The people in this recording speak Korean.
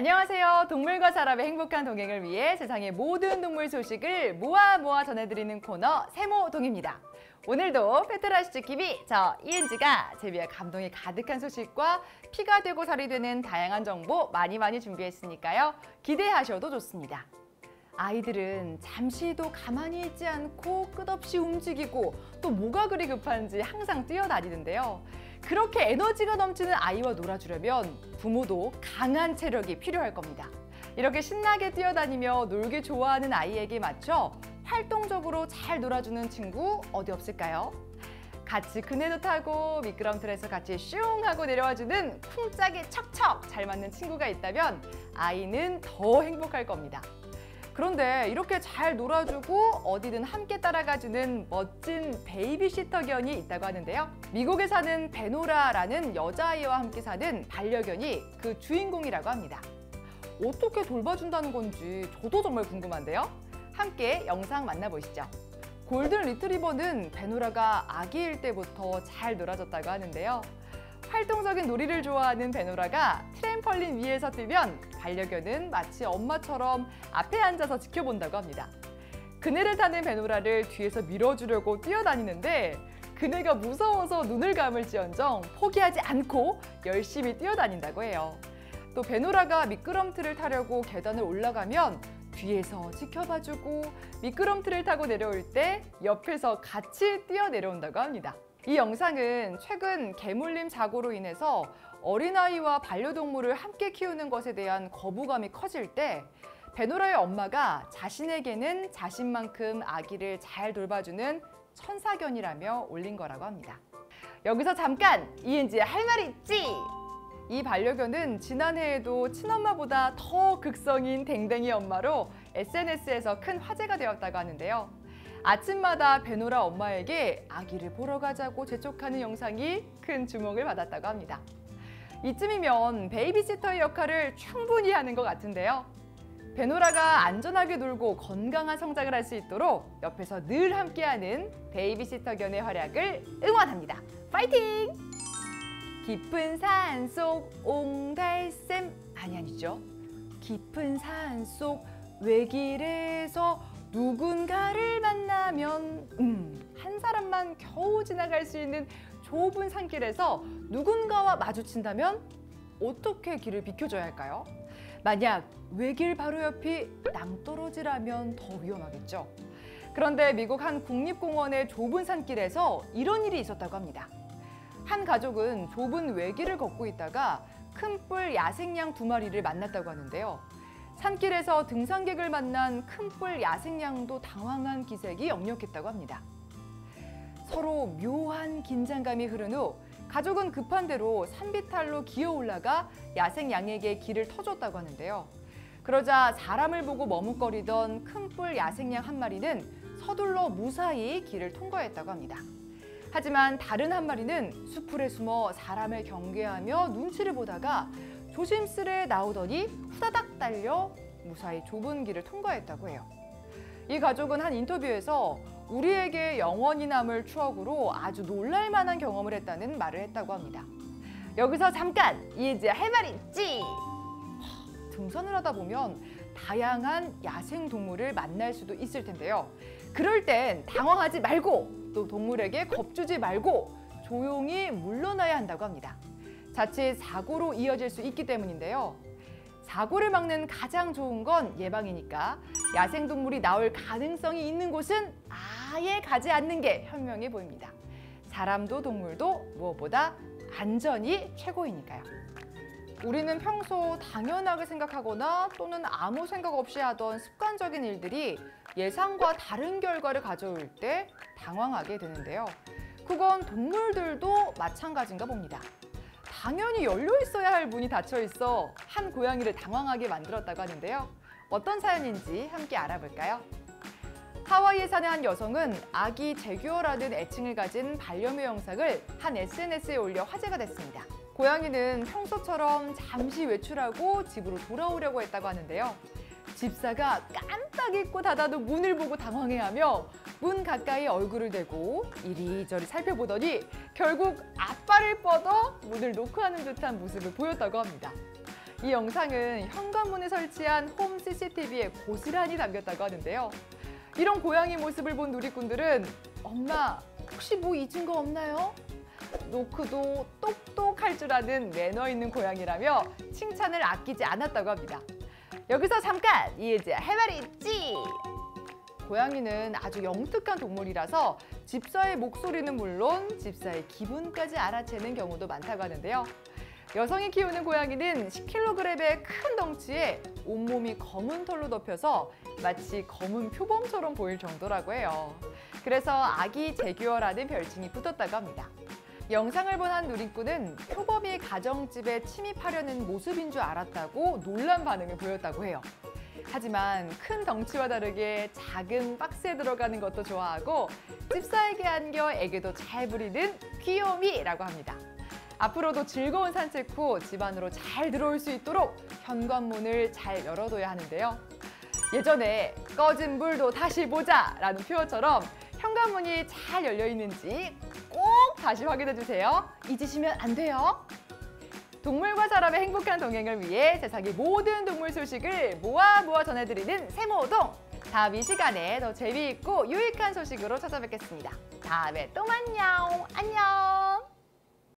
안녕하세요. 동물과 사람의 행복한 동행을 위해 세상의 모든 동물 소식을 모아 전해드리는 코너 세모동입니다. 오늘도 페트라시츠 TV 저 이은지가 재미와 감동이 가득한 소식과 피가 되고 살이 되는 다양한 정보 많이 준비했으니까요. 기대하셔도 좋습니다. 아이들은 잠시도 가만히 있지 않고 끝없이 움직이고 또 뭐가 그리 급한지 항상 뛰어다니는데요. 그렇게 에너지가 넘치는 아이와 놀아주려면 부모도 강한 체력이 필요할 겁니다. 이렇게 신나게 뛰어다니며 놀기 좋아하는 아이에게 맞춰 활동적으로 잘 놀아주는 친구 어디 없을까요? 같이 그네도 타고 미끄럼틀에서 같이 슝 하고 내려와주는 쿵짝이 척척 잘 맞는 친구가 있다면 아이는 더 행복할 겁니다. 그런데 이렇게 잘 놀아주고 어디든 함께 따라가주는 멋진 베이비시터견이 있다고 하는데요. 미국에 사는 베노라라는 여자아이와 함께 사는 반려견이 그 주인공이라고 합니다. 어떻게 돌봐준다는 건지 저도 정말 궁금한데요. 함께 영상 만나보시죠. 골든 리트리버는 베노라가 아기일 때부터 잘 놀아줬다고 하는데요. 활동적인 놀이를 좋아하는 베노라가 트램펄린 위에서 뛰면 반려견은 마치 엄마처럼 앞에 앉아서 지켜본다고 합니다. 그네를 타는 베노라를 뒤에서 밀어주려고 뛰어다니는데 그네가 무서워서 눈을 감을지언정 포기하지 않고 열심히 뛰어다닌다고 해요. 또 베노라가 미끄럼틀을 타려고 계단을 올라가면 뒤에서 지켜봐주고 미끄럼틀을 타고 내려올 때 옆에서 같이 뛰어 내려온다고 합니다. 이 영상은 최근 개물림 사고로 인해서 어린아이와 반려동물을 함께 키우는 것에 대한 거부감이 커질 때 베노라의 엄마가 자신에게는 자신만큼 아기를 잘 돌봐주는 천사견이라며 올린 거라고 합니다. 여기서 잠깐 이은지의 할 말이 있지! 이 반려견은 지난해에도 친엄마보다 더 극성인 댕댕이 엄마로 SNS에서 큰 화제가 되었다고 하는데요. 아침마다 베노라 엄마에게 아기를 보러 가자고 재촉하는 영상이 큰 주목을 받았다고 합니다. 이쯤이면 베이비시터의 역할을 충분히 하는 것 같은데요. 베노라가 안전하게 놀고 건강한 성장을 할 수 있도록 옆에서 늘 함께하는 베이비시터견의 활약을 응원합니다. 파이팅! 깊은 산속 옹달샘 아니죠. 깊은 산속 외길에서 누군가를 만나면 한 사람만 겨우 지나갈 수 있는 좁은 산길에서 누군가와 마주친다면 어떻게 길을 비켜줘야 할까요? 만약 외길 바로 옆이 낭떠러지라면 더 위험하겠죠. 그런데 미국 한 국립공원의 좁은 산길에서 이런 일이 있었다고 합니다. 한 가족은 좁은 외길을 걷고 있다가 큰 뿔 야생양 2마리를 만났다고 하는데요. 산길에서 등산객을 만난 큰 뿔 야생양도 당황한 기색이 역력했다고 합니다. 서로 묘한 긴장감이 흐른 후 가족은 급한 대로 산비탈로 기어 올라가 야생양에게 길을 터줬다고 하는데요. 그러자 사람을 보고 머뭇거리던 큰 뿔 야생양 한 마리는 서둘러 무사히 길을 통과했다고 합니다. 하지만 다른 한 마리는 수풀에 숨어 사람을 경계하며 눈치를 보다가 조심스레 나오더니 후다닥 달려 무사히 좁은 길을 통과했다고 해요. 이 가족은 한 인터뷰에서 우리에게 영원히 남을 추억으로 아주 놀랄만한 경험을 했다는 말을 했다고 합니다. 여기서 잠깐 이제 할 말이 있지! 등산을 하다 보면 다양한 야생동물을 만날 수도 있을 텐데요. 그럴 땐 당황하지 말고 또 동물에게 겁주지 말고 조용히 물러나야 한다고 합니다. 자칫 사고로 이어질 수 있기 때문인데요. 사고를 막는 가장 좋은 건 예방이니까 야생동물이 나올 가능성이 있는 곳은 아예 가지 않는 게 현명해 보입니다. 사람도 동물도 무엇보다 안전이 최고이니까요. 우리는 평소 당연하게 생각하거나 또는 아무 생각 없이 하던 습관적인 일들이 예상과 다른 결과를 가져올 때 당황하게 되는데요. 그건 동물들도 마찬가지인가 봅니다. 당연히 열려 있어야 할 문이 닫혀 있어 한 고양이를 당황하게 만들었다고 하는데요. 어떤 사연인지 함께 알아볼까요? 하와이에 사는 한 여성은 아기 제규어라는 애칭을 가진 반려묘 영상을 한 SNS에 올려 화제가 됐습니다. 고양이는 평소처럼 잠시 외출하고 집으로 돌아오려고 했다고 하는데요. 집사가 깜빡 잊고 닫아도 문을 보고 당황해하며 문 가까이 얼굴을 대고 이리저리 살펴보더니 결국 앞발을 뻗어 문을 노크하는 듯한 모습을 보였다고 합니다. 이 영상은 현관문에 설치한 홈 CCTV에 고스란히 담겼다고 하는데요. 이런 고양이 모습을 본 누리꾼들은 엄마, 혹시 뭐 잊은 거 없나요? 노크도 똑똑할 줄 아는 매너 있는 고양이라며 칭찬을 아끼지 않았다고 합니다. 여기서 잠깐 이은지야 할 말이 있지. 고양이는 아주 영특한 동물이라서 집사의 목소리는 물론 집사의 기분까지 알아채는 경우도 많다고 하는데요. 여성이 키우는 고양이는 10kg의 큰 덩치에 온몸이 검은 털로 덮여서 마치 검은 표범처럼 보일 정도라고 해요. 그래서 아기 제규어라는 별칭이 붙었다고 합니다. 영상을 본 한 누리꾼은 표범이 가정집에 침입하려는 모습인 줄 알았다고 놀란 반응을 보였다고 해요. 하지만 큰 덩치와 다르게 작은 박스에 들어가는 것도 좋아하고 집사에게 안겨 애교도 잘 부리는 귀요미라고 합니다. 앞으로도 즐거운 산책 후 집 안으로 잘 들어올 수 있도록 현관문을 잘 열어둬야 하는데요. 예전에 꺼진 불도 다시 보자 라는 표어처럼 현관문이 잘 열려 있는지 꼭 다시 확인해 주세요. 잊으시면 안 돼요. 동물과 사람의 행복한 동행을 위해 세상의 모든 동물 소식을 모아 전해드리는 세모동. 다음 이 시간에 더 재미있고 유익한 소식으로 찾아뵙겠습니다. 다음에 또 만나요. 안녕.